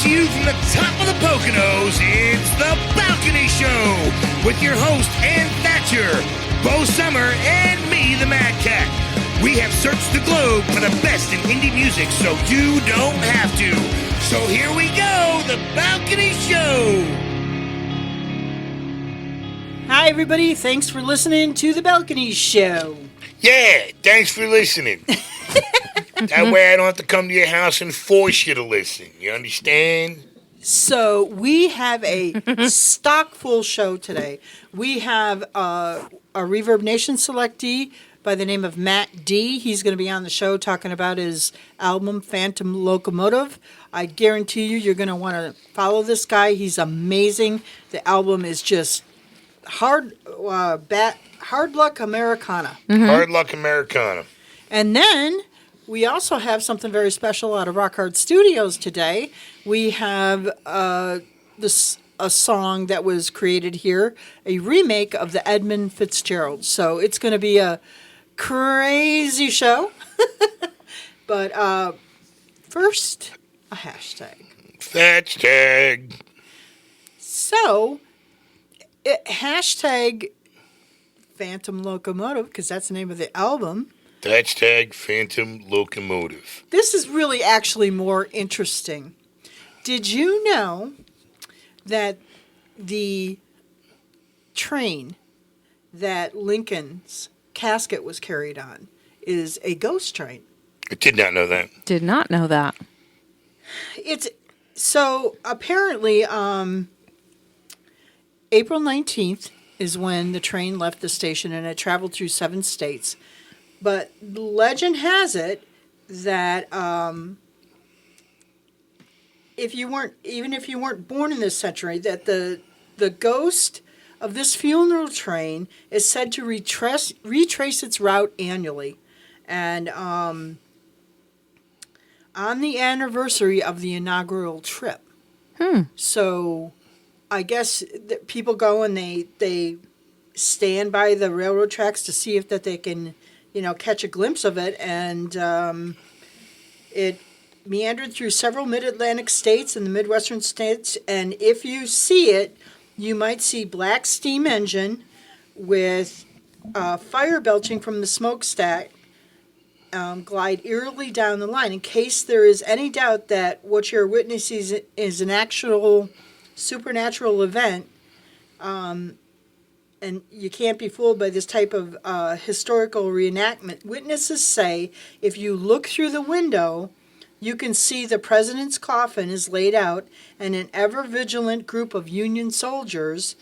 to you from the top of the Poconos, it's The Balcony Show with your host, Ann Thatcher, Bo Summer, and me, the Mad Cat. We have searched the globe for the best in indie music so you don't have to. So here we go, The Balcony Show. Hi, everybody. Thanks for listening to The Balcony Show. Yeah, thanks for listening. That way I don't have to come to your house and force you to listen. You understand? So we have a stock full show today. We have a Reverb Nation selectee by the name of Matt D. He's going to be on the show talking about his album, Phantom Locomotive. I guarantee you're going to want to follow this guy. He's amazing. The album is just Hard Luck Americana. Mm-hmm. Hard Luck Americana. And then we also have something very special out of Rock Hard Studios today. We have a song that was created here, a remake of the Edmund Fitzgerald. So it's going to be a crazy show. But first, a hashtag. Hashtag. So, hashtag Phantom Locomotive, because that's the name of the album. Hashtag Phantom Locomotive. This is really actually more interesting. Did you know that the train that Lincoln's casket was carried on is a ghost train? I did not know that. Did not know that. It's so apparently April 19th is when the train left the station and it traveled through 7 states. But legend has it that if you weren't born in this century, that the ghost of this funeral train is said to retrace its route annually, and on the anniversary of the inaugural trip. So, I guess that people go and they stand by the railroad tracks to see if that they can, catch a glimpse of it, and it meandered through several mid-Atlantic states and the Midwestern states, and if you see it, you might see black steam engine with fire belching from the smokestack glide eerily down the line. In case there is any doubt that what you're witnessing is an actual supernatural event, and you can't be fooled by this type of historical reenactment. Witnesses say if you look through the window, you can see the president's coffin is laid out and an ever-vigilant group of Union soldiers,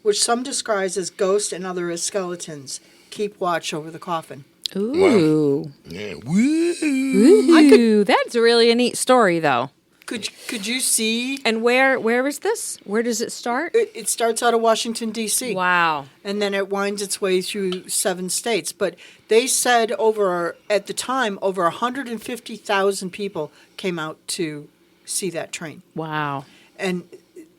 which some describe as ghosts and others as skeletons, keep watch over the coffin. Ooh. Wow. Yeah. Woo. Ooh. That's really a neat story, though. Could you see? And where is this? Where does it start? It starts out of Washington, D.C. Wow. And then it winds its way through 7 states. But they said at the time, over 150,000 people came out to see that train. Wow. And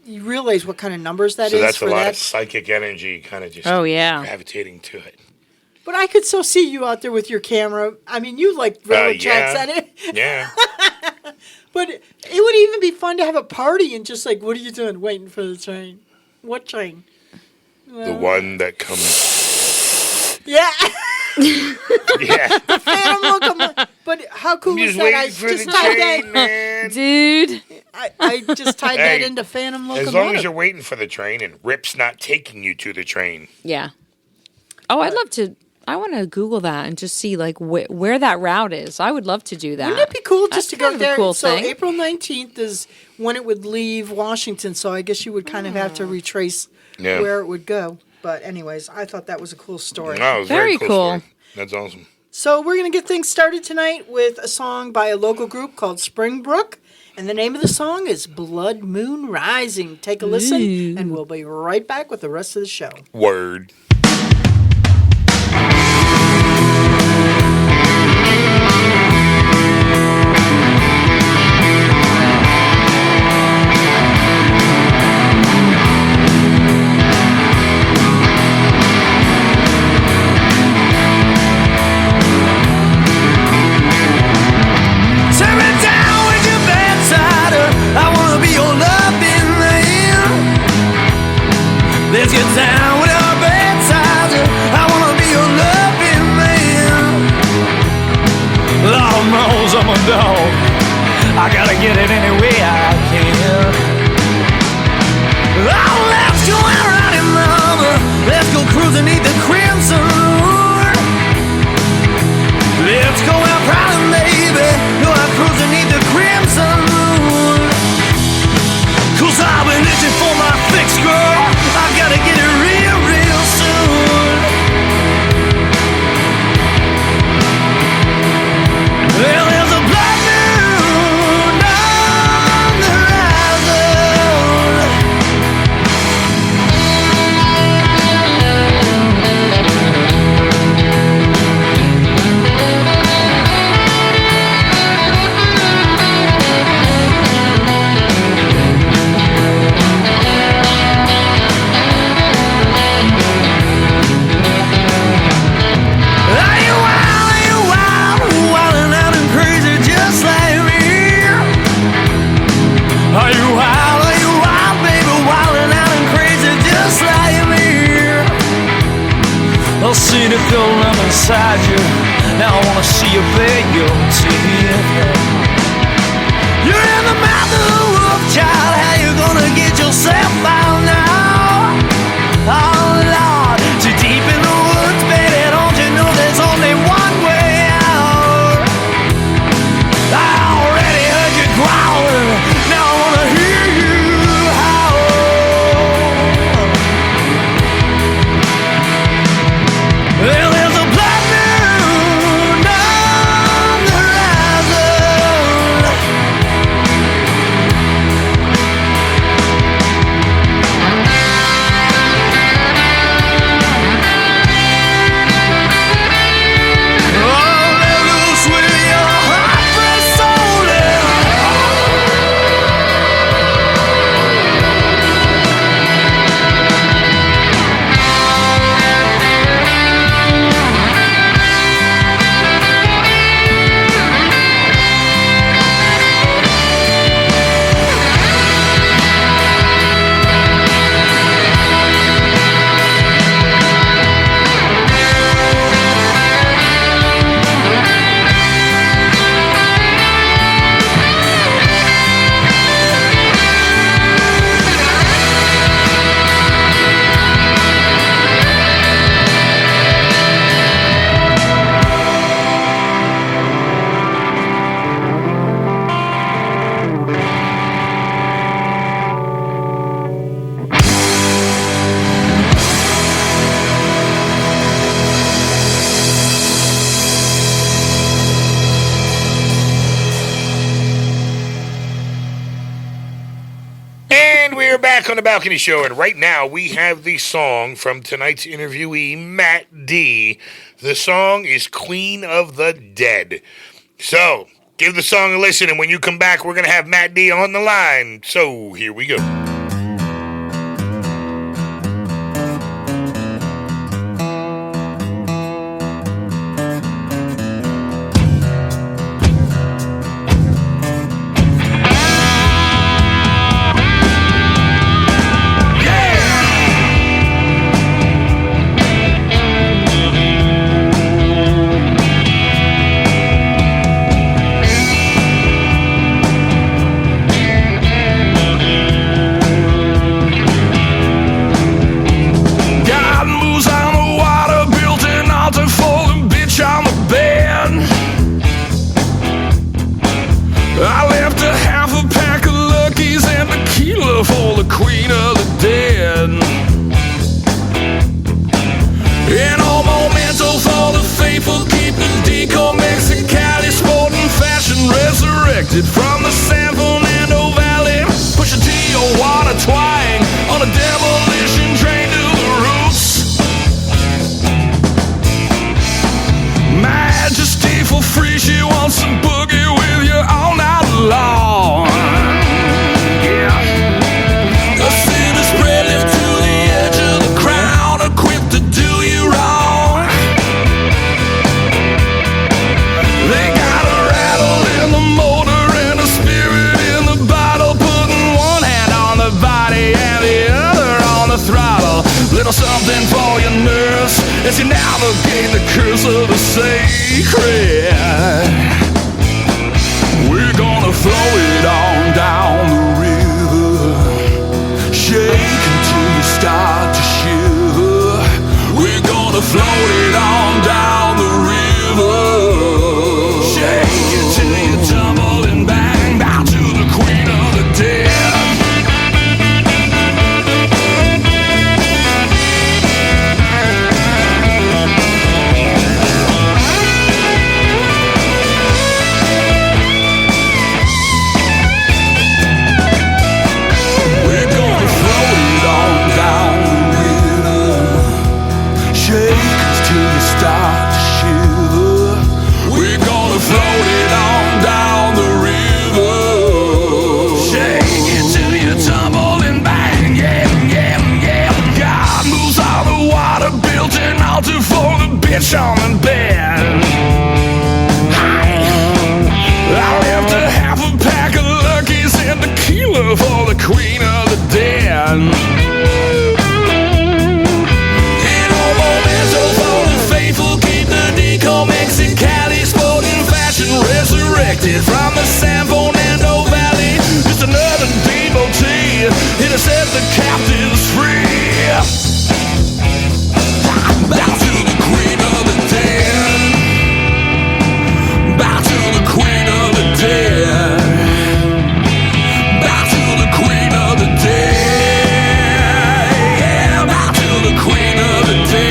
you realize what kind of numbers that is. So that's for a lot that? of psychic energy kind of just gravitating to it. But I could still see you out there with your camera. I mean, you like railroad tracks at it. Yeah. But it would even be fun to have a party and just like, what are you doing? Waiting for the train. What train? Well, The one that comes. Yeah. Yeah. The Phantom Locomotive. But how cool is that? I just tied that. Man. Dude. I just tied that into Phantom Locomotive. As long as you're waiting for the train and Rip's not taking you to the train. Yeah. Oh, I'd love to. I want to Google that and just see like where that route is. I would love to do that. Wouldn't it be cool just That's to go kind of a there? cool So thing. April 19th is when it would leave Washington. So I guess you would kind of have to retrace where it would go. But anyways, I thought that was a cool story. No, it was Very very cool. story. That's awesome. So we're going to get things started tonight with a song by a local group called Springbrook. And the name of the song is Blood Moon Rising. Take a listen, and we'll be right back with the rest of the show. Word. Tear it down with your bedsider. I wanna be I gotta get it any way I can. Oh, let's go out riding, mama. Let's go cruising, eat the crimson moon. Let's go out prowling, baby. Go out cruising, eat the crimson moon. 'Cause I've been itching for my fix, girl. I gotta get it real, real soon. Well, there's a black moon on the horizon. I've seen it go round inside you. Now I wanna see you pay your teeth. You're in the mouth of the wolf, child. How you gonna get yourself out now? Oh Lord, too deep in the woods, baby. Don't you know there's only one way out? I already heard you growling. Now I wanna hear you howl. Well, there's a black moon on the horizon. Oh, let loose with your heart free soul. And we're back on the Balcony Show, and right now we have the song from tonight's interviewee, Matt D. The song is Queen of the Dead. So, give the song a listen, and when you come back, we're going to have Matt D on the line. So, here we go. God moves on the water, built an altar for the bitch on the bed. I left a half a pack of Luckies and tequila for the queen of the dead. And all memento for the faithful, keep the deco Mexicali, sporting fashion resurrected from the San Fernando Valley. Push a T or water twang on a demolition train to the roots. Majesty for free, she wants to boogie with you all night long. Yeah. A sinner spread left to the edge of the crowd, equipped to do you wrong. They got a rattle in the motor and a spirit float it on down the river. Shake until you start to shiver. We're gonna float it on down the river. Shake it till you tumble and bang. Bow to the queen of the dead. Start to shiver. We're gonna float it on down the river. Shake it till you tumble and bang. Yeah, yeah, yeah. God moves all the water, built an altar for the bitch on the bed. I left a half a pack of Luckies and tequila for the queen of the dead. Mexicali, sporting fashion, resurrected from the San Fernando Valley. Just another devotee here to set the captives free. Bow to the queen of the dead. Bow to the queen of the dead. Bow to the queen of the dead. Yeah, bow to the queen of the dead.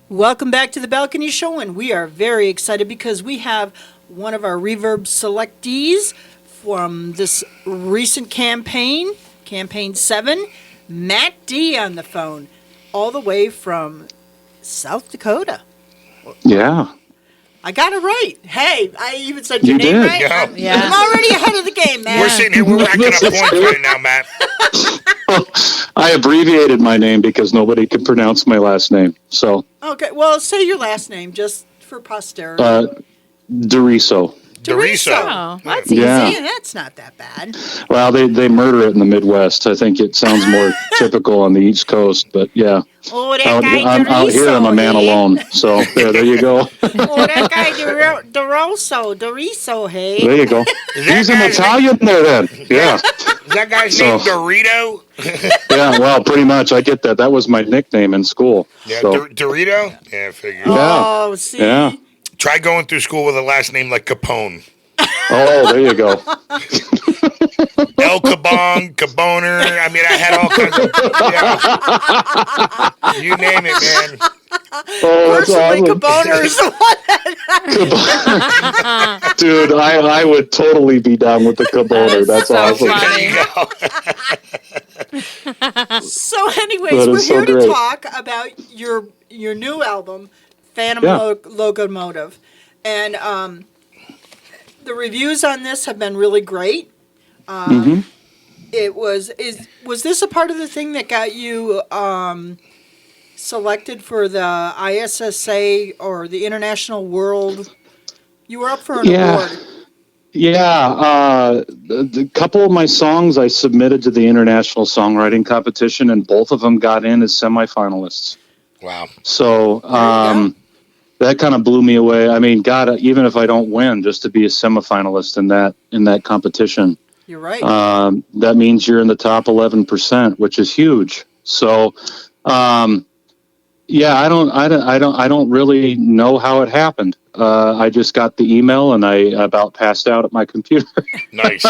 Welcome back to the Balcony Show, and we are very excited because we have one of our Reverb selectees from this recent campaign, Campaign 7, Matt D on the phone, all the way from South Dakota. Yeah. I got it right. Hey, I even said your You name did. right. Yeah. I'm already ahead of the game, man. We're sitting here, we're racking up points right now, Matt. I abbreviated my name because nobody could pronounce my last name. So, Okay, well, say your last name just for posterity. Doriso. Doriso. Oh, that's easy. Yeah. Yeah, that's not that bad. Well, they murder it in the Midwest. I think it sounds more typical on the East Coast, but yeah. Oh, that Out here, I'm a man alone. So there you go. Oh, that guy Doriso, hey. There you go. He's an Italian there then. Yeah. Is that guy's name Dorito? Yeah, well, pretty much. I get that. That was my nickname in school. Yeah, So, Dorito? Yeah, I figured. Oh, see? yeah. Try going through school with a last name like Capone. Oh, there you go. El Cabong, Caboner. I mean, I had all kinds of. Yeah. You name it, man. Oh, that's Personally, awesome. Caboner is the one. Dude, I would totally be down with the Caboner. That's so awesome. funny. So, anyways, That we're is so here to great. talk about your new album, Phantom Yeah. Locomotive, and the reviews on this have been really great. It was this a part of the thing that got you selected for the ISSA or the International World? You were up for an award. Yeah, the couple of my songs I submitted to the International Songwriting Competition, and both of them got in as semifinalists. Wow. So that kind of blew me away. I mean, God, even if I don't win, just to be a semifinalist in that competition, You're right. that means you're in the top 11%, which is huge. So, yeah, I don't really know how it happened. I just got the email and I about passed out at my computer. Nice.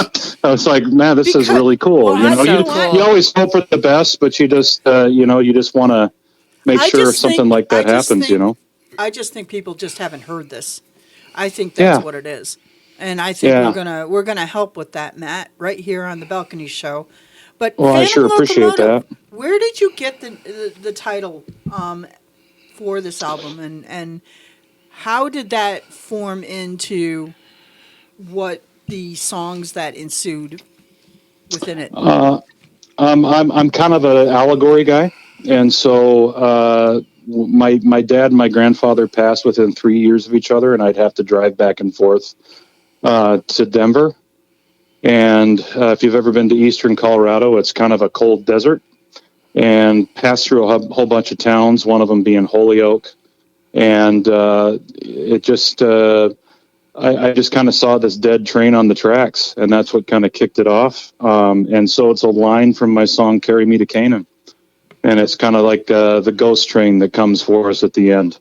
I was like, man, this is really cool. well, You know, that's so cool. you always hope for the best, but you just, you just want to make I sure just something think- like that I just happens, think- you know? I just think people just haven't heard this. I think that's Yeah. what it is. And I think Yeah. we're gonna help with that, Matt, right here on the Balcony Show. But Well, I Phantom sure appreciate Locomotive, that. where did you get the title for this album, and how did that form into what the songs that ensued within it? I'm kind of an allegory guy, and so my dad and my grandfather passed within 3 years of each other, and I'd have to drive back and forth to Denver. And if you've ever been to eastern Colorado, it's kind of a cold desert, and passed through a whole bunch of towns, one of them being Holyoke, and it just I just kind of saw this dead train on the tracks, and that's what kind of kicked it off. And so it's a line from my song "Carry Me to Canaan," and it's kind of like the ghost train that comes for us at the end.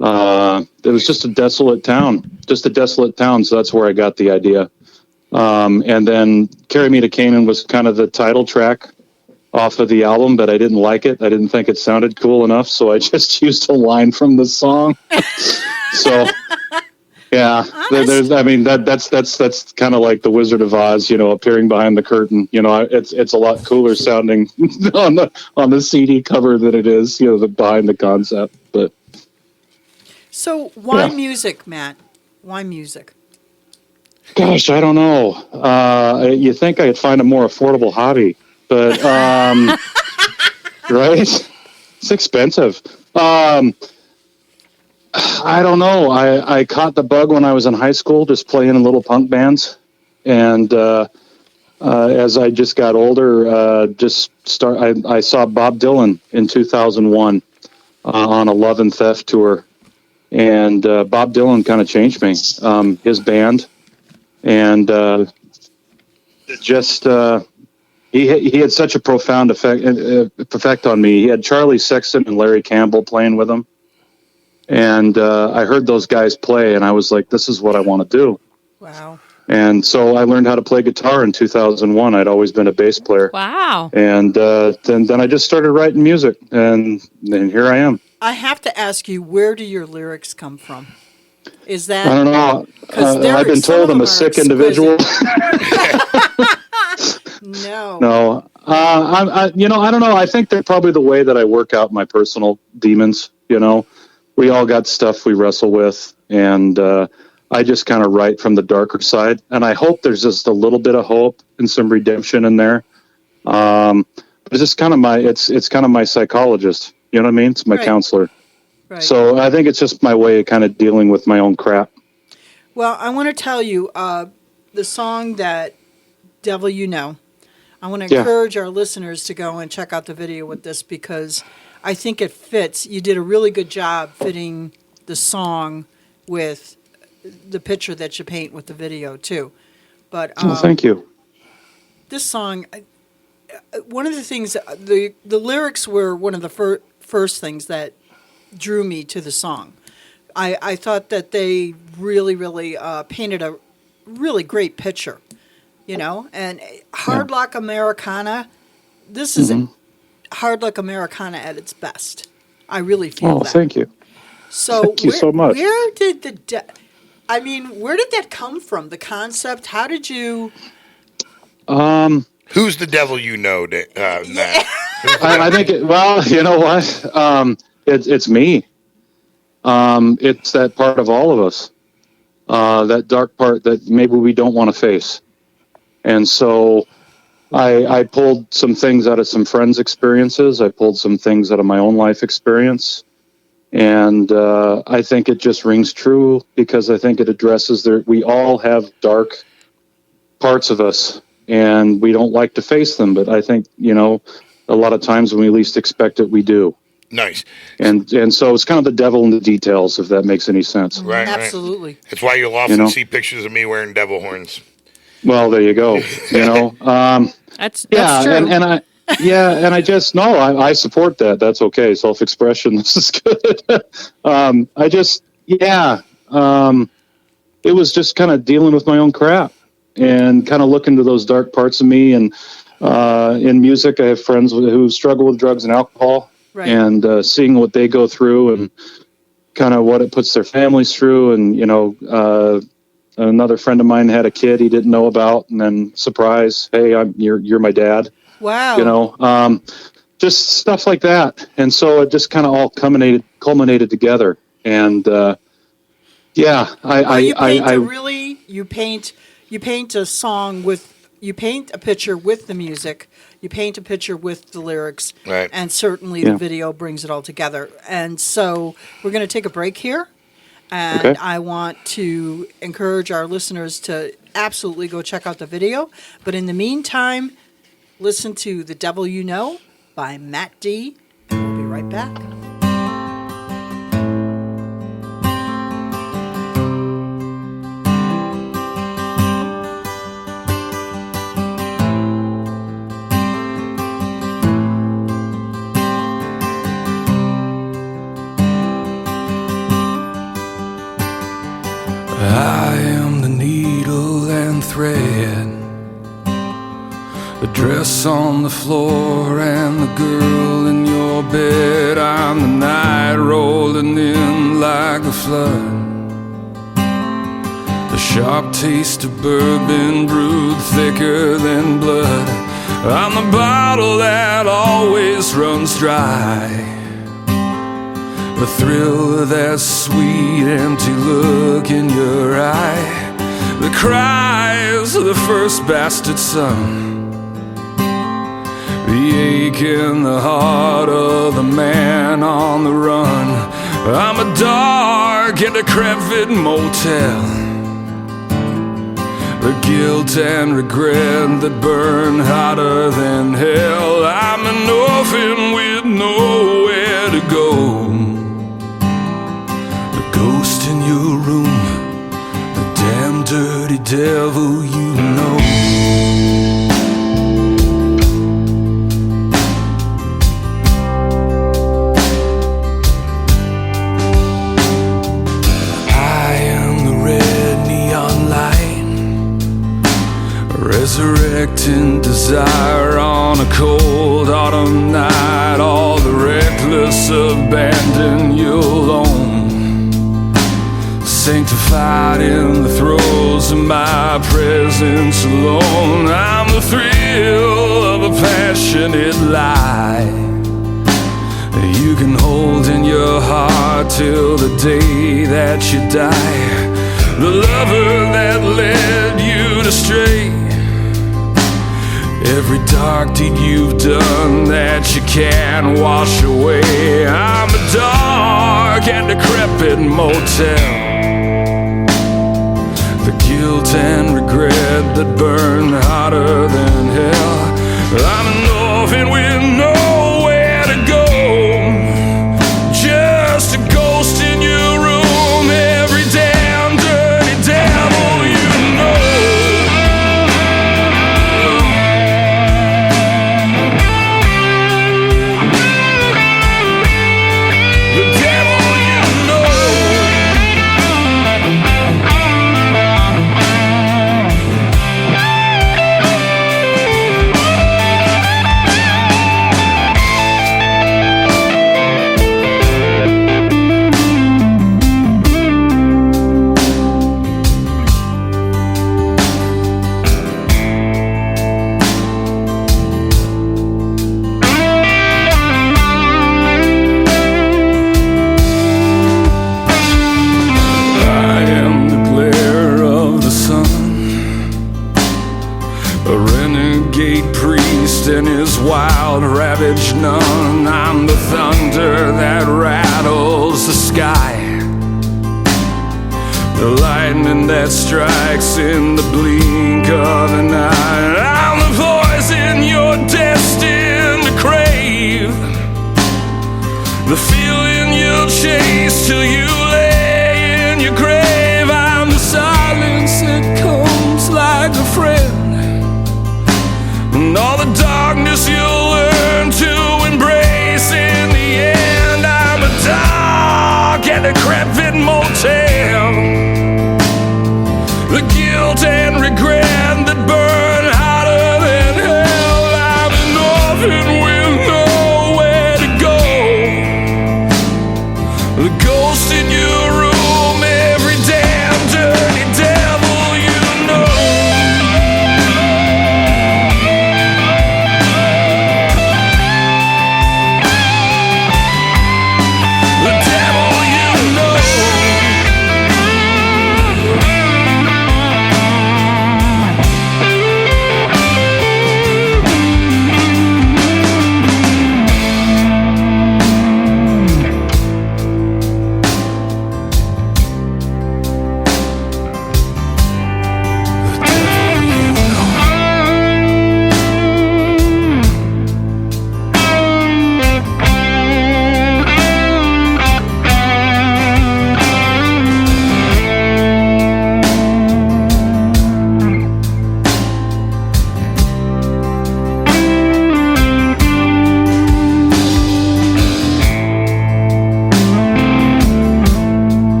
It was just a desolate town, so that's where I got the idea. And then "Carry Me to Canaan" was kind of the title track off of the album, but I didn't like it. I didn't think it sounded cool enough, so I just used a line from the song. So. Yeah, that's kind of like the Wizard of Oz, appearing behind the curtain. It's a lot cooler sounding on the CD cover than it is, behind the concept. But so why music, Matt? Why music? Gosh, I don't know. You think I'd find a more affordable hobby, but right? It's expensive. I don't know. I caught the bug when I was in high school, just playing in little punk bands, and as I just got older, I saw Bob Dylan in 2001 on a Love and Theft tour, and Bob Dylan kind of changed me. His band, and he had such a profound effect on me. He had Charlie Sexton and Larry Campbell playing with him. And I heard those guys play, and I was like, this is what I want to do. Wow. And so I learned how to play guitar in 2001. I'd always been a bass player. Wow. And then I just started writing music, and here I am. I have to ask you, where do your lyrics come from? Is that... I don't know. I've been told I'm a sick individual. No. No. I don't know. I think they're probably the way that I work out my personal demons, We all got stuff we wrestle with, and I just kind of write from the darker side. And I hope there's just a little bit of hope and some redemption in there. But it's just kind of it's kind of my psychologist. You know what I mean? It's my counselor. Right. So I think it's just my way of kind of dealing with my own crap. Well, I want to tell you the song that "Devil You Know." I want to encourage our listeners to go and check out the video with this because I think it fits. You did a really good job fitting the song with the picture that you paint with the video too. But thank you. This song, one of the things, the lyrics were one of the first things that drew me to the song. I thought that they really, really painted a really great picture, and Hard Rock Americana. This is Hard Luck Americana at its best. I really feel that. Thank you. So thank you so much. Where did where did that come from? The concept? How did you? Who's the devil you know, Matt? I think. You know what? It's me. It's that part of all of us. That dark part that maybe we don't want to face, and so. I pulled some things out of some friends' experiences. I pulled some things out of my own life experience. And I think it just rings true because I think it addresses we all have dark parts of us and we don't like to face them. But I think, a lot of times when we least expect it, we do. Nice. And so it's kind of the devil in the details, if that makes any sense. Right. Absolutely. Right. That's why you'll often see pictures of me wearing devil horns. Well, there you go. That's true. And I just I support that. That's okay. Self-expression. This is good. It was just kind of dealing with my own crap and kind of looking to those dark parts of me. And in music, I have friends who struggle with drugs and alcohol, and seeing what they go through and kind of what it puts their families through, and another friend of mine had a kid he didn't know about, and then surprise, hey, you're my dad. Wow. Just stuff like that. And so it just kind of all culminated together. And you paint a song with, you paint a picture with the music. you paint a picture with the lyrics, Right. and certainly the video brings it all together. And so we're going to take a break here, and Okay. I want to encourage our listeners to absolutely go check out the video. But in the meantime, listen to The Devil You Know by Matt D. We'll be right back. I am the needle and thread, the dress on the floor and the girl in your bed. I'm the night rolling in like a flood, the sharp taste of bourbon brewed thicker than blood. I'm the bottle that always runs dry, the thrill of that sweet empty look in your eye, the cries of the first bastard son, the ache in the heart of the man on the run. I'm a dark and decrepit motel, the guilt and regret that burn hotter than hell. I'm an orphan with nowhere to go, ghost in your room, the damn dirty devil you know. I am the red neon light, resurrecting desire on a cold autumn night. All the reckless abandon you alone, sanctified in the throes of my presence alone. I'm the thrill of a passionate lie you can hold in your heart till the day that you die. The lover that led you astray, every dark deed you've done that you can't wash away. I'm a dark and decrepit motel, the guilt and regret that burn hotter than hell. I'm an orphan with nowhere to go, just a ghost in your room, every damn dirty devil you know. The devil you know. I am the glare of the sun, a renegade priest and his wild ravaged nun. I'm the thunder that rattles the sky, the lightning that strikes in the blink of an eye. I'm the poison you're destined to crave, the feeling you'll chase till you lay in your grave. I'm the silence that comes like a friend, and all the darkness you'll learn to embrace in the end. I'm a dark and decrepit motel, the guilt and regret that burn hotter than hell. I'm an orphan with nowhere to go,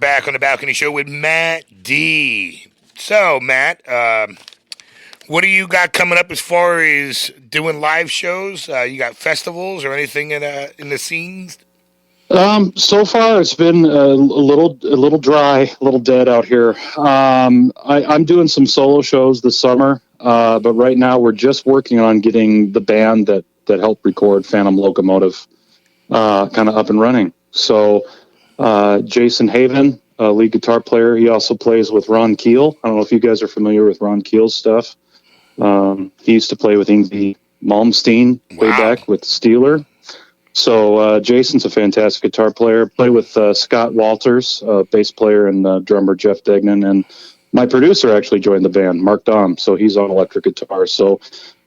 back on the Balcony Show with Matt D. So, Matt, what do you got coming up as far as doing live shows? You got festivals or anything in the scenes? So far it's been a little dry, a little dead out here. I'm doing some solo shows this summer, but right now we're just working on getting the band that helped record Phantom Locomotive kind of up and running. So Jason Haven, lead guitar player, he also plays with Ron Keel. I don't know if you guys are familiar with Ron Keel's stuff. He used to play with Yngwie Malmsteen way back with Steeler. So Jason's a fantastic guitar player. Play with Scott Walters, bass player, and drummer Jeff Degnan. And my producer actually joined the band, Mark Dahm. So he's on electric guitar. So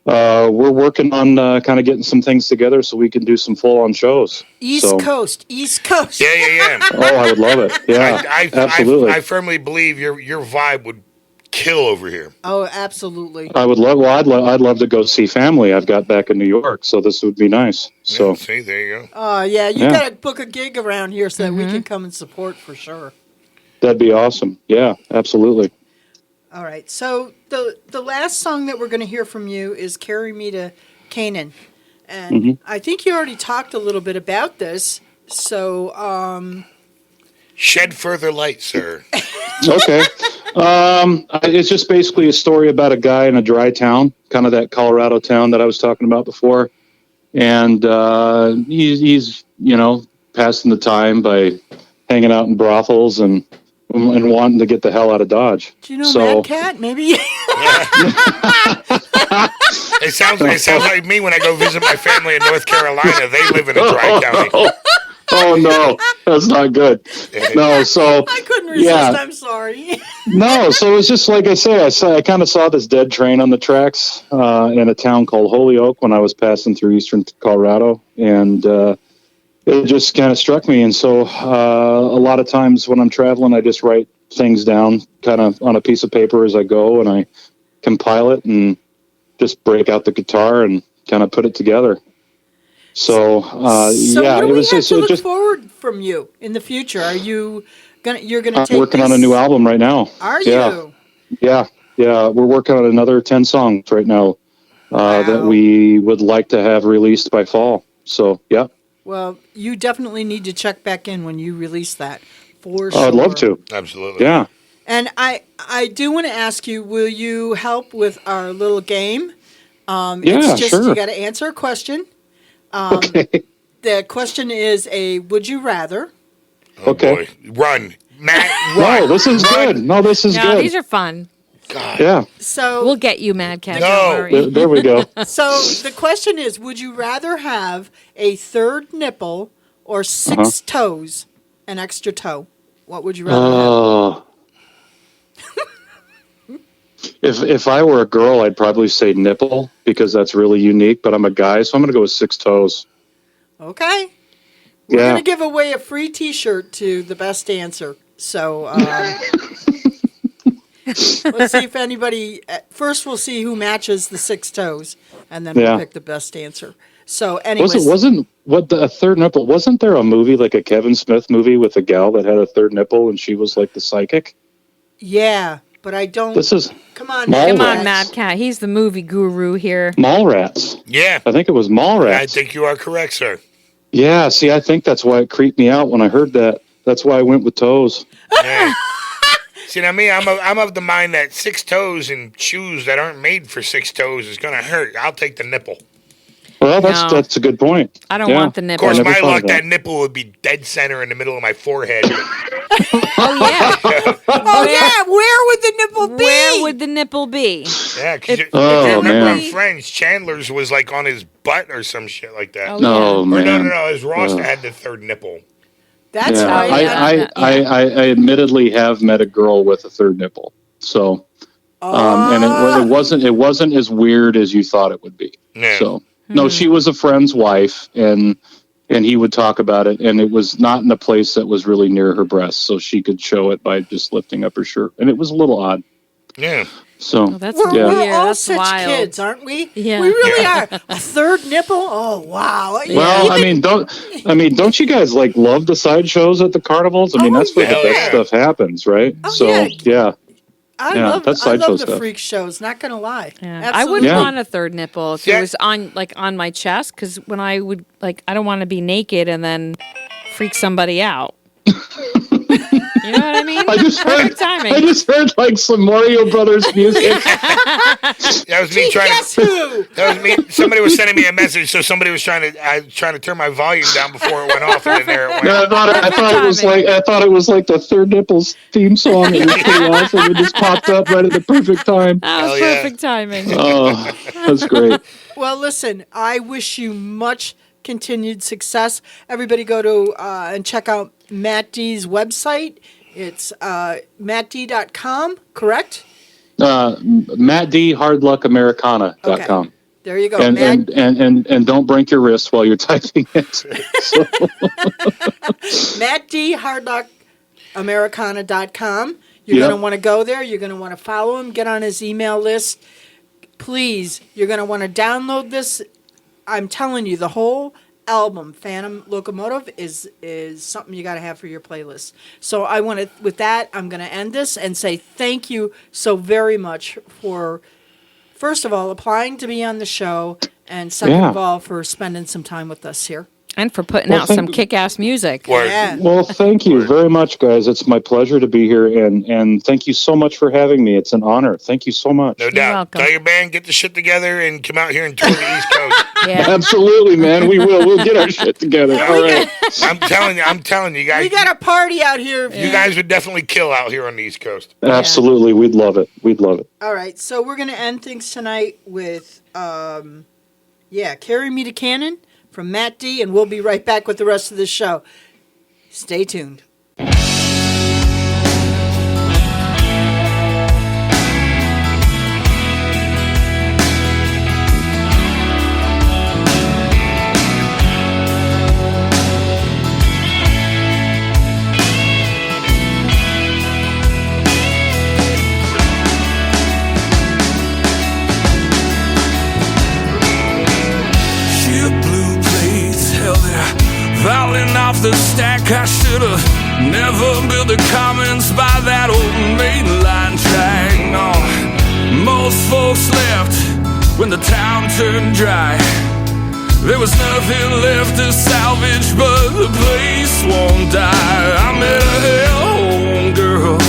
we're working on kind of getting some things together so we can do some full-on shows. East Coast. Yeah. Oh, I would love it. Yeah, absolutely. I firmly believe your vibe would kill over here. Oh, absolutely. I would love. Well, I'd love to go see family. I've got back in New York, so this would be nice. So Yeah, see, there you go. Oh, yeah. You got to book a gig around here so that we can come and support for sure. that'd be awesome. Yeah, absolutely. All right. So the last song that we're going to hear from you is "Carry Me to Canaan," and I think you already talked a little bit about this. So Shed further light, sir. Okay. It's just basically a story about a guy in a dry town, kind of that Colorado town that I was talking about before. And he's passing the time by hanging out in brothels and wanting to get the hell out of Dodge. do you know Mad Cat? Maybe. It sounds like me when I go visit my family in North Carolina. They live in a dry county. Oh no, that's not good. No, so I couldn't resist. Yeah. I'm sorry. No, so it was just like I say. I kind of saw this dead train on the tracks in a town called Holyoke when I was passing through eastern Colorado, and it just kind of struck me. And so a lot of times when I'm traveling, I just write things down kind of on a piece of paper as I go, and I compile it and just break out the guitar and kind of put it together. So yeah, what do it we was have to look just. forward from you in the future? Are you you're gonna I'm take working on a this- new album right now. Are Yeah. you? Yeah, we're working on another 10 songs right now that Wow. we would like to have released by fall. So, yeah. Well, you definitely need to check back in when you release that. For sure. I'd love to. Absolutely. Yeah. And I do want to ask you, will you help with our little game? Yeah, it's just sure. you got to answer a question. Okay. The question is a would you rather? Oh, Okay. boy. Run. Matt, run. No, this is Run. good. No, this is No, good. these are fun. God. Yeah, So We'll get you, Mad Cat. No. Don't worry. there we go. so the question is, would you rather have a third nipple or 6 toes, an extra toe? What would you rather have? Oh. If I were a girl, I'd probably say nipple because that's really unique, but I'm a guy, so I'm going to go with 6 toes. Okay. We're Yeah. going to give away a free T-shirt to the best answer. So let's see if anybody. First, we'll see who matches the 6 toes, and then Yeah. we'll pick the best answer. So, anyways, Wasn't a third nipple? Wasn't there a movie, like a Kevin Smith movie with a gal that had a third nipple and she was like the psychic? yeah, but I don't. This is Come on, Mallrats. Come on, Mad Mad Cat. He's the movie guru here. Mallrats. Yeah. I think it was Mallrats. I think you are correct, sir. Yeah, see, I think that's why it creeped me out when I heard that. That's why I went with toes. Yeah. See, now me, I'm of the mind that 6 toes in shoes that aren't made for 6 toes is going to hurt. I'll take the nipple. Well, No. that's a good point. I don't Yeah. want the Of nipple. course, never my thought luck, of that. that nipple would be dead center in the middle of my forehead. Oh, yeah. Oh yeah, where would the nipple be? Where would the nipple be? Yeah, because if Oh, you remember man. in Friends, Chandler's was like on his butt or some shit like that. Oh, No, Or man. no, his Ross Ugh. had the third nipple. That's Yeah, right. I admittedly have met a girl with a third nipple. So, and it wasn't as weird as you thought it would be. Yeah. So, no, she was a friend's wife, and he would talk about it, and it was not in a place that was really near her breast, so she could show it by just lifting up her shirt, and it was a little odd. Yeah. So That's We're weird. all That's such wild. kids, aren't we? Yeah. We really are. A third nipple? Oh, wow. well, don't you guys like love the sideshows at the carnivals? I mean, Oh, that's where the yeah. best stuff happens, right? Oh, so yeah. yeah. I Yeah, love that's I sideshow love the stuff. freak shows, not going to lie. Yeah. I Absolutely. wouldn't Yeah. want a third nipple if Yeah. it was on my chest, because when I would I don't want to be naked and then freak somebody out. You know what I mean? Perfect timing. I just heard like some Mario Brothers music. That was me trying Guess to. who? That was me. Somebody was sending me a message, so somebody was trying to turn my volume down before it went off, and then there it went. No, I thought it was like the Third Nipples theme song. It was pretty awesome. It just popped up right at the perfect time. That was Hell yeah. perfect timing. Oh, that's great. Well, listen, I wish you much continued success. Everybody go to and check out Matt D's website. It's mattd.com, correct? MattD.HardluckAmericana.com. Okay. There you go. And don't break your wrist while you're typing it. So, Matt D. HardluckAmericana.com. You're Yep. going to want to go there. You're going to want to follow him. Get on his email list. Please, you're going to want to download this. I'm telling you, the whole album, Phantom Locomotive, is something you got to have for your playlist. So I want to, with that, I'm going to end this and say thank you so very much for, first of all, applying to be on the show, and second Yeah. of all, for spending some time with us here. And for putting Well, out thank some you. kick-ass music. Word. Yeah. well, thank you very much, guys. It's my pleasure to be here, and thank you so much for having me. It's an honor. Thank you so much. No doubt. welcome. Tell your band, get the shit together, and come out here and tour the East Coast. Yeah. Absolutely, man. We will. We'll get our shit together. All right. I'm telling you guys. We got a party out here. You guys would definitely kill out here on the East Coast. Absolutely. We'd love it. We'd love it. All right, so we're going to end things tonight with, Carry Me to Cannon from Matt D, and we'll be right back with the rest of the show. Stay tuned. Ship blue plates held there, falling off the stack. I should've never built the Commons by that old mainline track. No, most folks left when the town turned dry. There was nothing left to salvage, but the place won't die. I met a hell girl.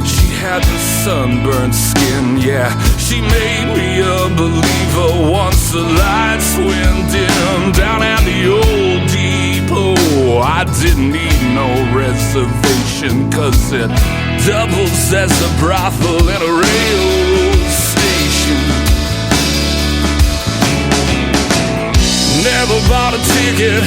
She had the sunburned skin, yeah. She made me a believer once the lights went dim. Down at the old depot, I didn't need no reservation, 'cause it doubles as a brothel and a railroad station. Never bought a ticket,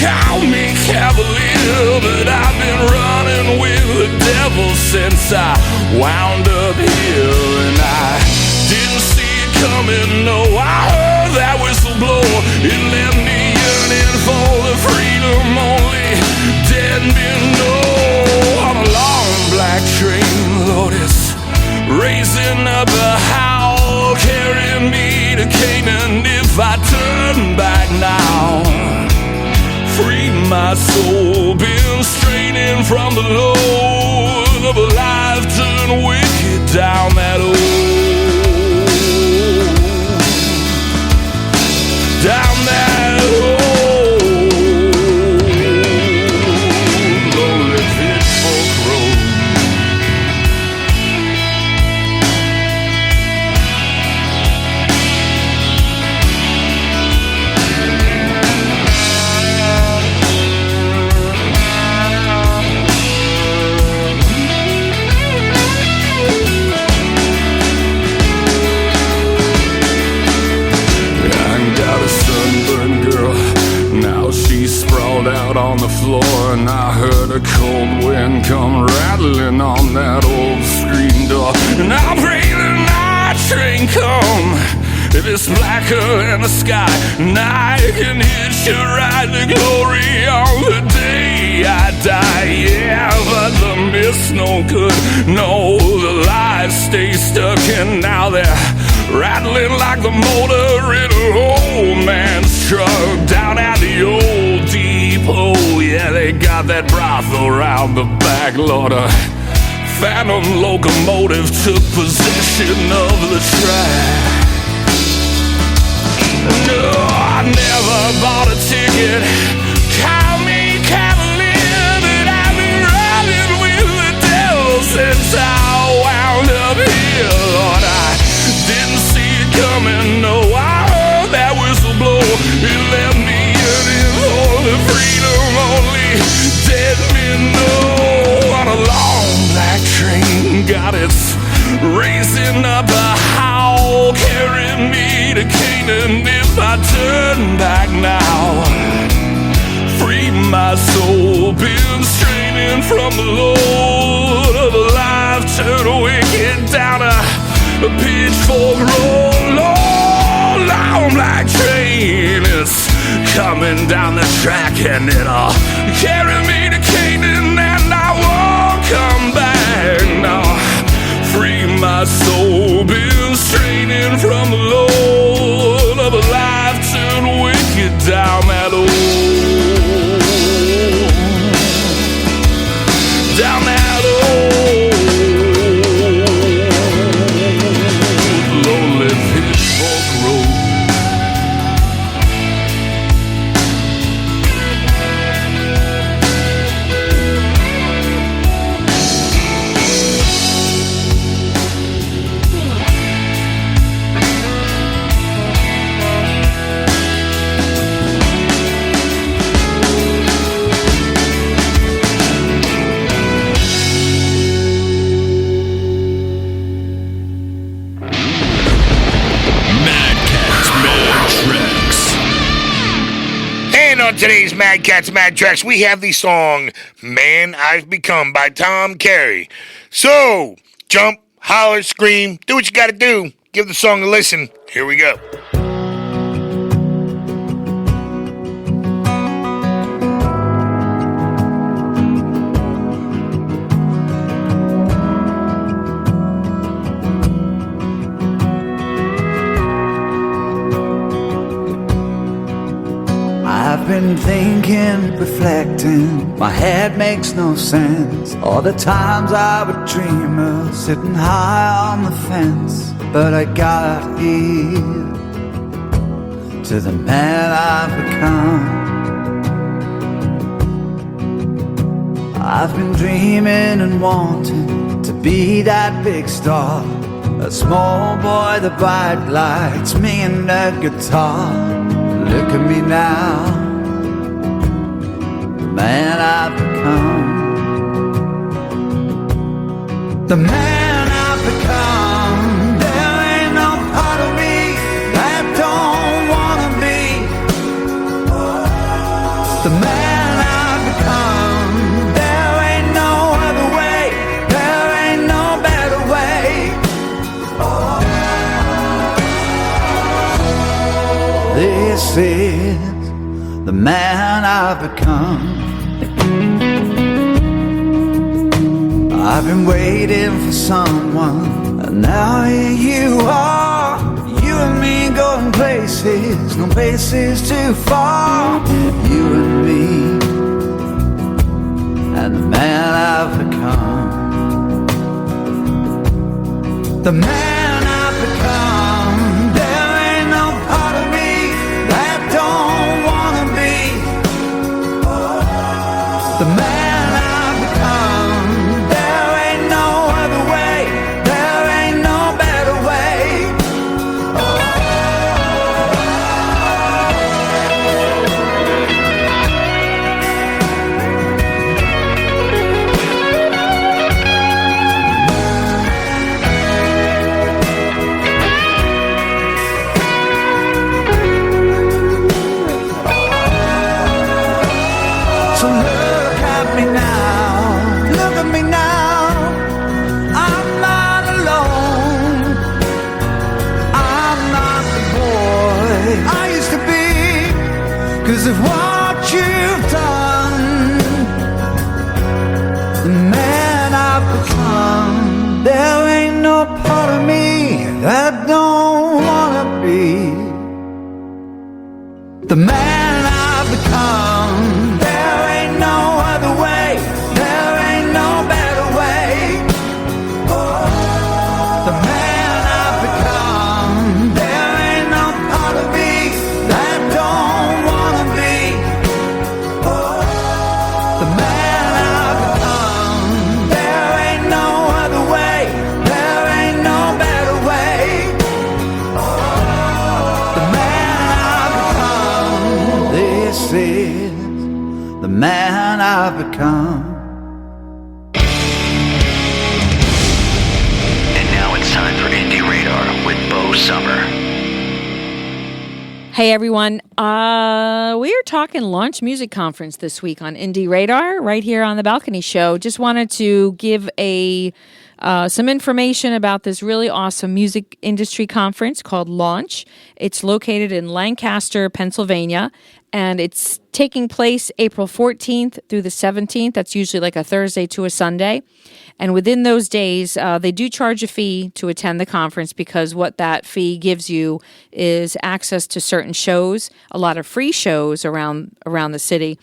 call me cavalier, but I've been running with the devil since I wound up here. And I didn't see it coming, no, I heard that whistle blow. It left me yearning for the freedom only dead men know. On a long black train, Lotus, raising up a howl, carrying me to Canaan. If I turn back now, free my soul, been straining from the load of a life turned wicked down that down that lonely pitchfork road. Sprawled out on the floor, and I heard a cold wind come rattling on that old screen door. And I pray the night train come, if it's blacker than the sky, and I can hitch a ride to glory on the day I die. Yeah, but the and it's no good. No, the lies stay stuck, and now they're rattling like the motor in an old man's truck down at the old depot. Yeah, they got that brothel around the back, Lord. A phantom locomotive took possession of the track. No, I never bought a ticket. Call me cavalier, but I've been running with the devil since I wound up here. Lord, I didn't see it coming. No, I heard that whistle blow. It left me yearning for the freedom only dead men know. On a long black train, got its racing up a howl, carrying me to Canaan. If I turn back now, free my soul, been straining from the load of a life turned wicked down a pitchfork road. Long, long black train is coming down the track, and it'll carry me to Canaan, and I won't come back now. Free my soul, been straining from the load of a life turned wicked down that old, down that old lonely pitchfork road. On today's Mad Cats Mad Tracks, we have the song Man I've Become by Tom Carey. So, jump, holler, scream, do what you gotta do. Give the song a listen. Here we go. I've been thinking, reflecting, my head makes no sense. All the times I would dream of sitting high on the fence, but I got here to the man I've become. I've been dreaming and wanting to be that big star, a small boy, the bright lights, me and the guitar. Look at me now, the man I've become. The man I've become. There ain't no part of me that don't wanna be the man I've become. There ain't no other way, there ain't no better way. This is the man I've become. I've been waiting for someone, and now here you are. You and me going places, no places too far. You and me, and the man I've become. The man I've become. There ain't no part of me that don't wanna be the man I've become. There ain't no other way, there ain't no better way. So look at me now, look at me now. I'm not alone, I'm not the boy I used to be, 'cause of what you've done. The man the man I've become. There ain't no other way, there ain't no better way. The man I've become. This is the man I've become. And now it's time for Indie Radar with Bo Summer. Hey everyone, we are talking Launch Music Conference this week on Indie Radar right here on the Balcony Show. Just wanted to give some information about this really awesome music industry conference called Launch. It's located in Lancaster, Pennsylvania, and it's taking place April 14th through the 17th. That's usually like a Thursday to a Sunday. And within those days, they do charge a fee to attend the conference because what that fee gives you is access to certain shows, a lot of free shows around the city.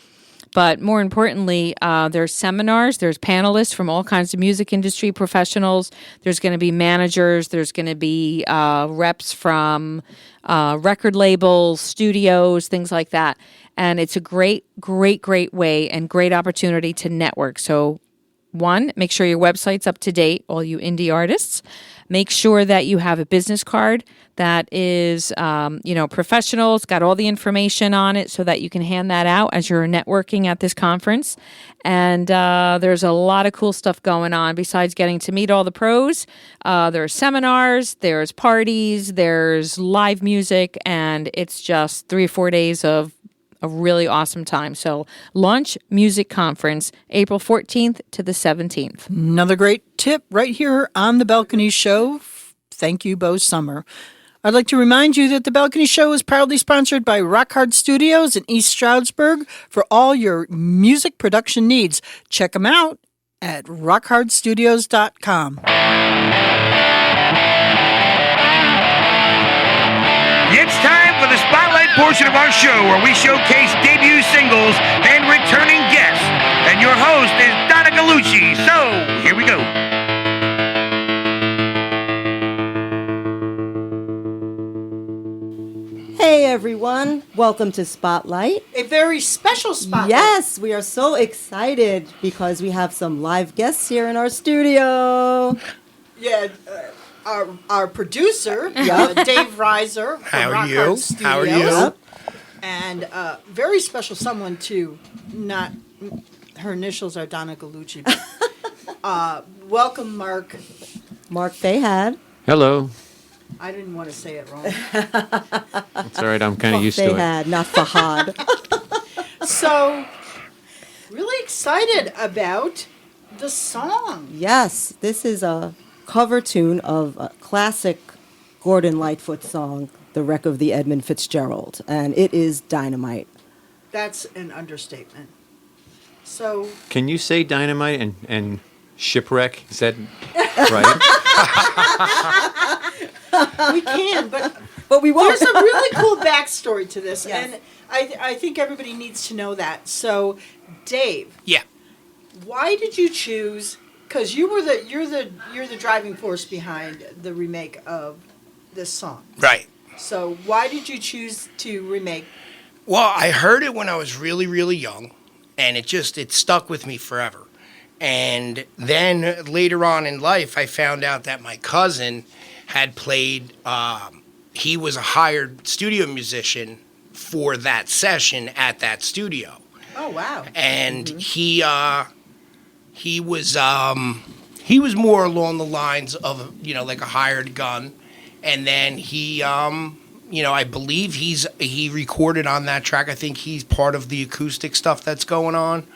But more importantly, there's seminars, there's panelists from all kinds of music industry professionals. There's going to be managers, there's going to be reps from record labels, studios, things like that. And it's a great, great, great way and great opportunity to network. So one, make sure your website's up to date, all you indie artists. Make sure that you have a business card that is, professional. It's got all the information on it so that you can hand that out as you're networking at this conference. And there's a lot of cool stuff going on besides getting to meet all the pros. There's seminars, there's parties, there's live music, and it's just 3 or 4 days of a really awesome time. So Launch Music Conference, April 14th to the 17th. Another great tip right here on The Balcony Show. Thank you, Bo Summer. I'd like to remind you that The Balcony Show is proudly sponsored by Rock Hard Studios in East Stroudsburg for all your music production needs. Check them out at rockhardstudios.com. It's time for the spotlight portion of our show where we showcase debut singles and returning guests. And your host is Donna Gallucci. So, here we go. Hey everyone, welcome to Spotlight. A very special spotlight. Yes, we are so excited because we have some live guests here in our studio. Yeah, our producer, Dave Reiser from How are Rock you? Hard Studios. How are you? Yep. And very special someone too. Not her initials are Donna Gallucci. Welcome, Mark. Mark Fahad. Hello. I didn't want to say it wrong. It's all right. I'm kind of used to it. Fahad, not Fahad. So, really excited about the song. Yes, this is a cover tune of a classic Gordon Lightfoot song, The Wreck of the Edmund Fitzgerald, and it is dynamite. That's an understatement. So, Can you say dynamite and shipwreck? Is that right? we can, But we won't. there's a really cool backstory to this, Yes. and I think everybody needs to know that. So, Dave, Yeah. why did you choose? Because you're the driving force behind the remake of this song. Right. So, why did you choose to remake? Well, I heard it when I was really, really young, and it stuck with me forever. And then later on in life, I found out that my cousin had played, he was a hired studio musician for that session at that studio. Oh wow! And he was more along the lines of, like a hired gun. And then he, I believe he recorded on that track. I think he's part of the acoustic stuff that's going on.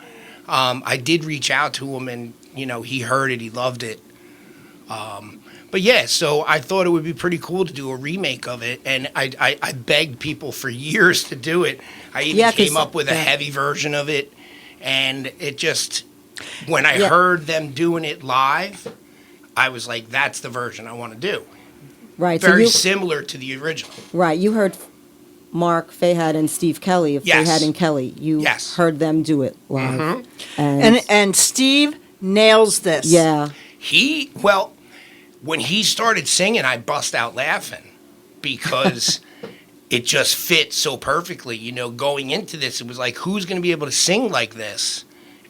I did reach out to him and, he heard it. He loved it. But yeah, so I thought it would be pretty cool to do a remake of it. And I begged people for years to do it. I even came up with a heavy version of it. And it just, when I heard them doing it live, I was like, that's the version I want to do. Right. Very similar to the original. Right. You heard Mark Fahad and Steve Kelly of Yes. Fahad and Kelly. You heard them do it live. And Steve nails this. Yeah. When he started singing, I bust out laughing because it just fit so perfectly. Going into this, it was like, who's going to be able to sing like this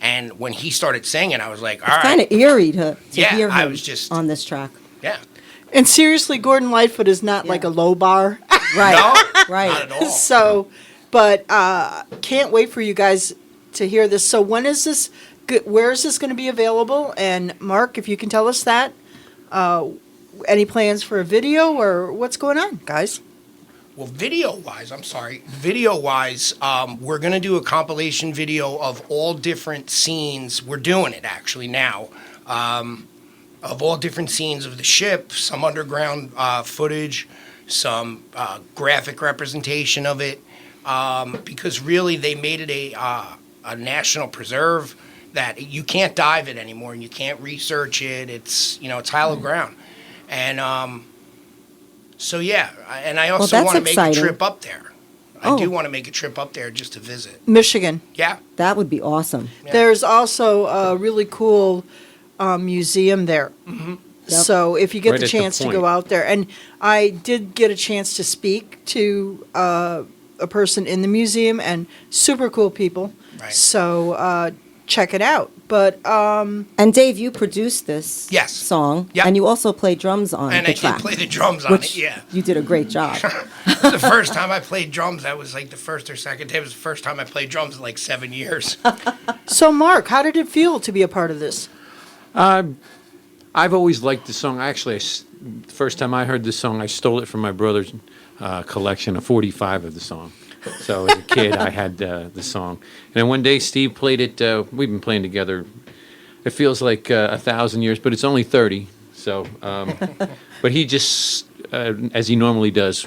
And when he started singing, I was like, all right. Kind of eerie to Yeah, hear him I was just- on this track. Yeah. And seriously, Gordon Lightfoot is not like a low bar. Right. No, Right. not at all. So, but can't wait for you guys to hear this. So when is this? Where is this going to be available? And Mark, if you can tell us that. Any plans for a video or what's going on, guys? Well, video-wise, we're going to do a compilation video of all different scenes. We're doing it, actually, now. Of all different scenes of the ship, some underground footage, some graphic representation of it. Because really, they made it a national preserve that you can't dive it anymore and you can't research it. It's, it's hallowed ground. And so, yeah. And I also that's want to make a exciting. trip up there. I do want to make a trip up there just to visit. Michigan. Yeah. That would be awesome. Yeah. There's also a really cool museum there. Mm-hmm. So if you get Right the at the chance to point. go out there, and I did get a chance to speak to a person in the museum, and super cool people. Right. So check it out. But And Dave, you produced this Yes. song, Yep. and you also play drums on And the I track. did play the drums on which it, yeah. You did a great job. The first time I played drums, that was like the first or second day. It was the first time I played drums in like 7 years. so, Mark, how did it feel to be a part of this? I've always liked the song. Actually, the first time I heard the song, I stole it from my brother's collection of 45 of the song. So as a kid, I had the song. And then one day, Steve played it. We've been playing together. It feels like 1,000 years, but it's only 30. So, but he just, as he normally does,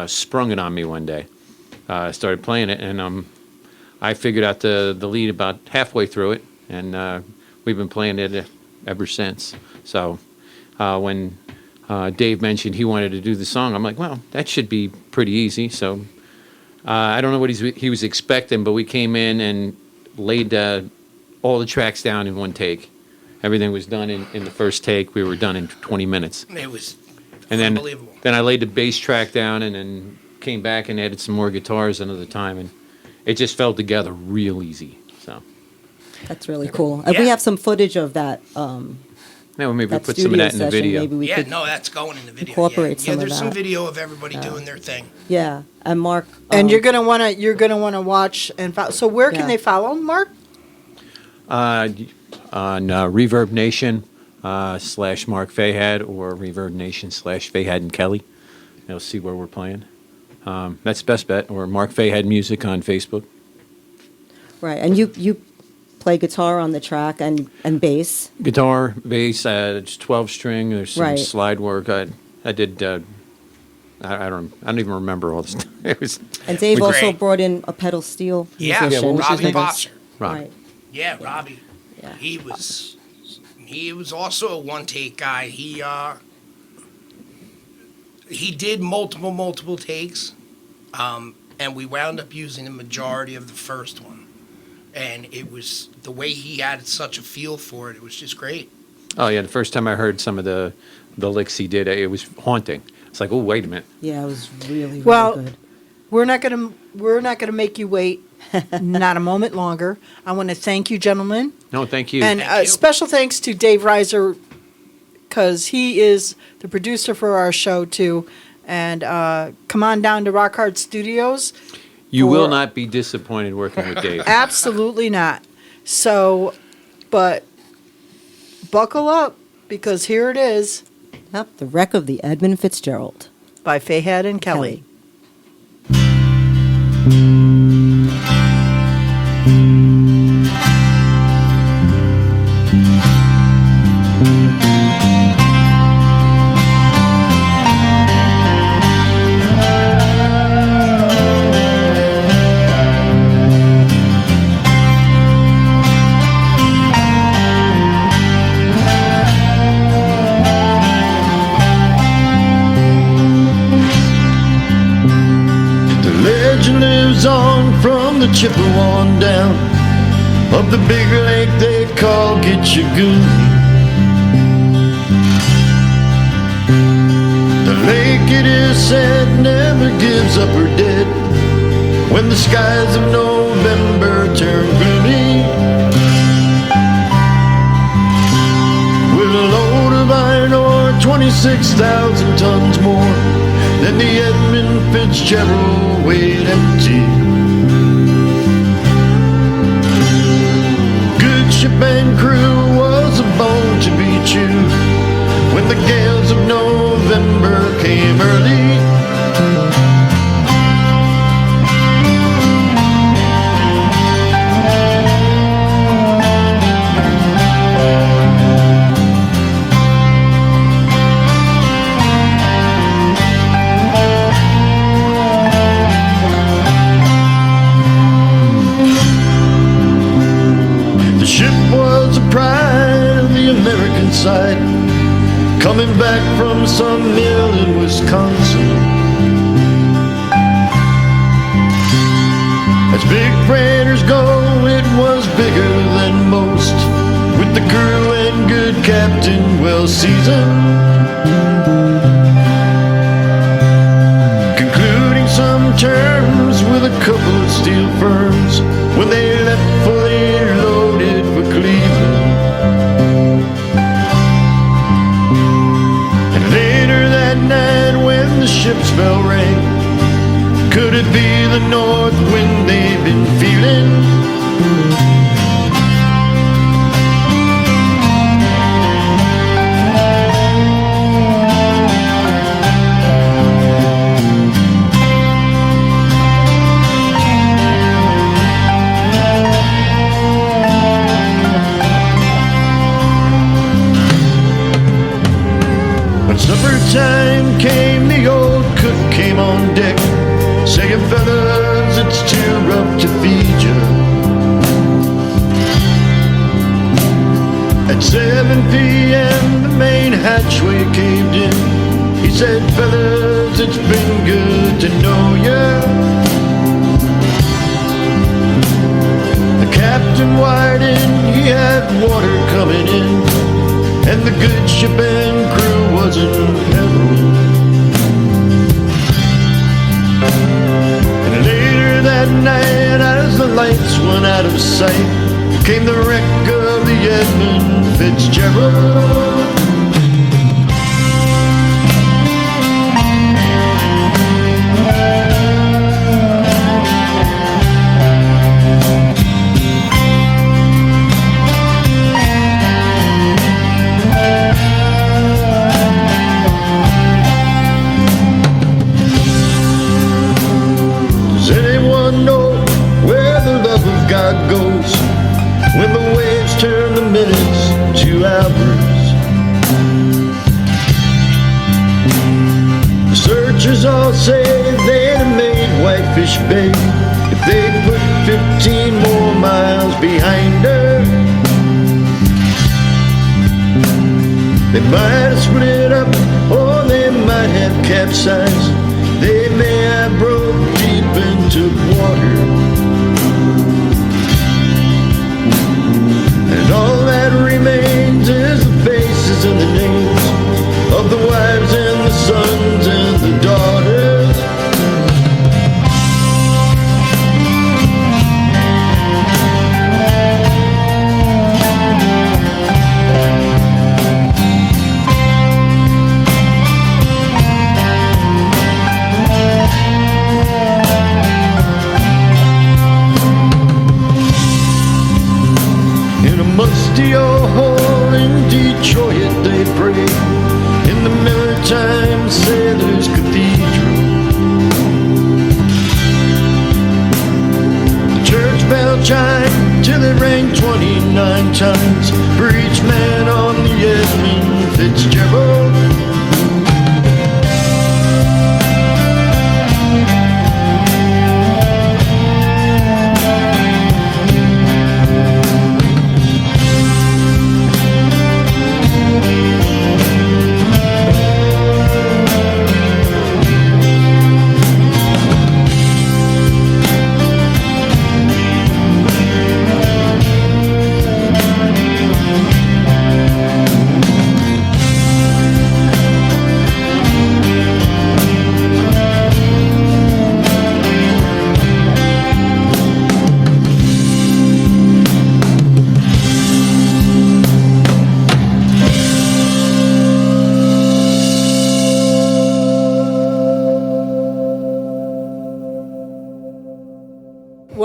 sprung it on me one day. Started playing it, and I figured out the lead about halfway through it, and we've been playing it ever since. So when Dave mentioned he wanted to do the song, I'm like, well, that should be pretty easy. So I don't know what he was expecting, but we came in and laid all the tracks down in one take. Everything was done in the first take. We were done in 20 minutes. It was And then, unbelievable. then I laid the bass track down and then came back and added some more guitars another time. And it just fell together real easy. So That's really cool. And we Yeah. have some footage of that. now maybe we'll That put some of that in the session. video. Maybe we Yeah, could. no, that's going in the video. incorporate yeah. some Yeah, of there's some that. video of everybody doing their thing. Yeah, and Mark. And you're gonna wanna watch and follow. So where can Yeah. they follow Mark? On Reverb Nation / Mark Fahad or Reverb Nation / Fahad and Kelly. You'll see where we're playing. That's the best bet. Or Mark Fahad Music on Facebook. Right, and you play guitar on the track and bass. Guitar, bass, it's 12 string. There's some Right. slide work. I did. I don't even remember all this. It was And Dave Great. also brought in a pedal steel Yeah, musician. what was his Robbie name? Bosser. Rob. Right. Yeah, Robbie. Yeah. He was also a one-take guy. He did multiple takes, and we wound up using the majority of the first one. And it was the way he had such a feel for it. It was just great. Oh yeah, the first time I heard some of the licks he did, it was haunting. It's like, oh wait a minute. Yeah, it was really Well, good. We're not gonna make you wait not a moment longer. I want to thank you, gentlemen, No, thank you. and Thank you. special thanks to Dave Reiser because he is the producer for our show too. And come on down to Rock Hard Studios. you will for- not be disappointed working with Dave. Absolutely not. So, but buckle up because here it is Yep, the wreck of the Edmund Fitzgerald. by Fahad and Kelly. The legend lives on from the Chippewa down of the big lake they call Gitchagoon. The lake, it is said, never gives up her dead when the skies of November turn gloomy. 26,000 tons more than the Edmund Fitzgerald weighed empty. Good ship and crew was a bone to be chewed when the gales of November came early. The ship was a pride of the American side, coming back from some mill in Wisconsin. As big freighters go, it was bigger than most, with the crew and good captain well seasoned, concluding some terms with a couple of steel firms when they left fully loaded for Cleveland. And later that night when the ship's bell rang, could it be the north wind they've been feeling? When supper time came, the old cook came on deck, saying, fellas, it's too rough to feed you. At 7 p.m. the main hatchway caved in. He said, fellas, it's been good to know ya. The captain wired in, he had water coming in, and the good ship and crew was in peril. And later that night, as the lights went out of sight, came the wreck of the Edmund Fitzgerald. Does anyone know where the love of God goes when the waves turn the minutes to hours? The searchers all say they'd have made Whitefish Bay if they'd put 15 more miles behind her. They might have split up, or they might have capsized. They may have broke deep into water. And all that remains is the faces and the names of the wives and the sons and the daughters. In a musty old hole in Detroit they pray in the Maritime Sailors Cathedral. The church bell chimed till it rang 29 times for each man on the Edmund Fitzgerald.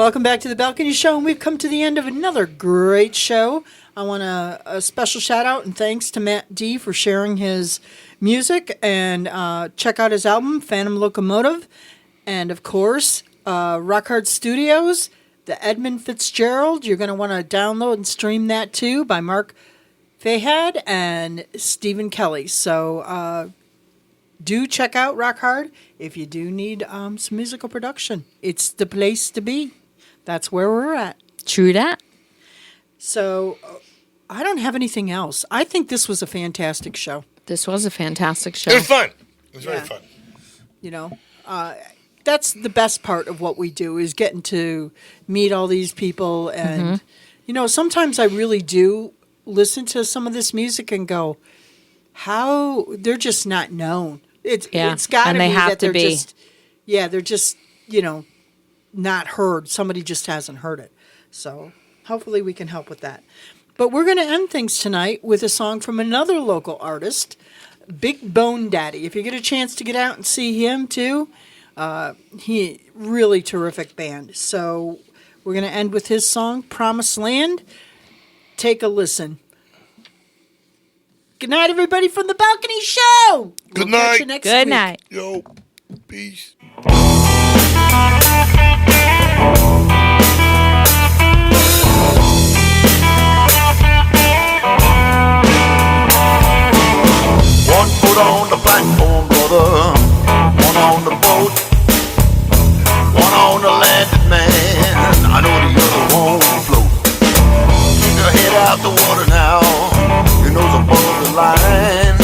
Welcome back to the Balcony Show, and we've come to the end of another great show. I want a special shout out and thanks to Matt D for sharing his music, and check out his album, Phantom Locomotive, and of course, Rock Hard Studios, the Edmund Fitzgerald. You're going to want to download and stream that too by Mark Fahad and Stephen Kelly. So do check out Rock Hard if you do need some musical production. It's the place to be. That's where we're at. True that. So I don't have anything else. I think this was a fantastic show. This was a fantastic show. It was fun. It was very fun. You know, that's the best part of what we do is getting to meet all these people. And, you know, sometimes I really do listen to some of this music and go, how they're just not known. It's got to be that they're just, they're just, you know, not heard. Somebody just hasn't heard it. So hopefully we can help with that. But we're going to end things tonight with a song from another local artist, Big Bone Daddy. If you get a chance to get out and see him too, he really terrific band. So we're going to end with his song, Promised Land. Take a listen. Good night, everybody, from the Balcony Show. Good We'll night. catch you next Good week. night. Yo, peace. One foot on the platform, brother, one on the boat, one on the landed man. I know the other won't float. Keep your head out the water now, your nose above the line.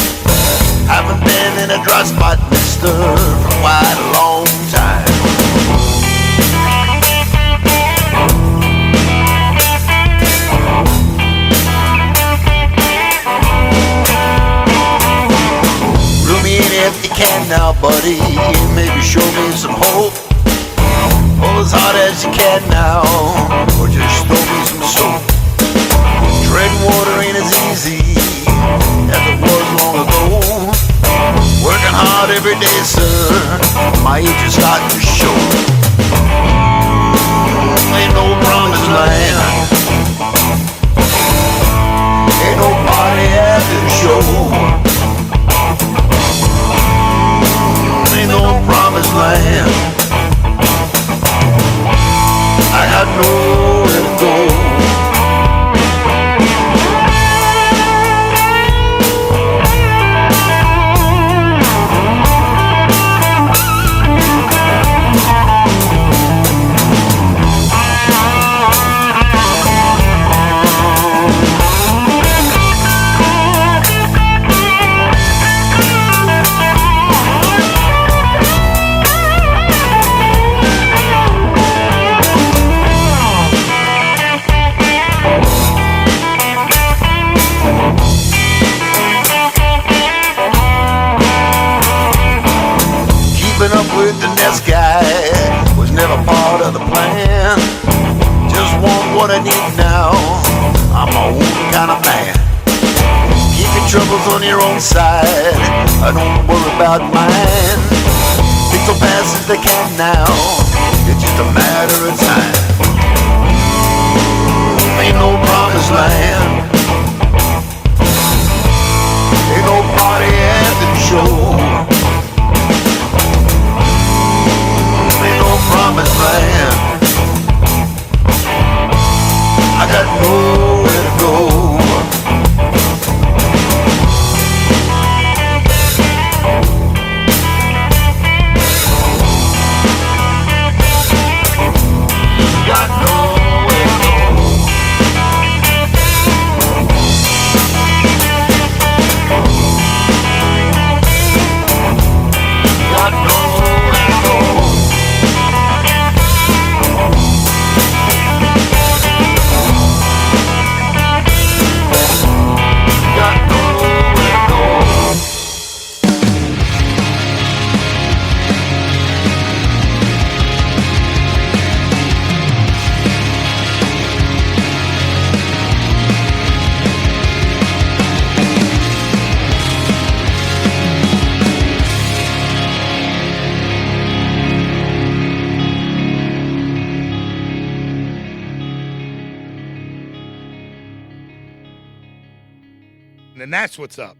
Haven't been in a dry spot, mister, for quite a long time. If you can now, buddy, maybe show me some hope. Pull as hard as you can now, or just throw me some soap. Treading water ain't as easy as it was long ago. Working hard every day, sir, my age is starting to show. Ain't no promised land, ain't no party at the show. Ain't no promised land. I got nowhere to go. With the next guy was never part of the plan. Just want what I need now. I'm my own kind of man. Keep your troubles on your own side. I don't worry about mine. Things will pass as they can now. It's just a matter of time. Ain't no promised land. Ain't no party at the show. Promised land. I got nowhere to go. Got nowhere to go. And that's what's up.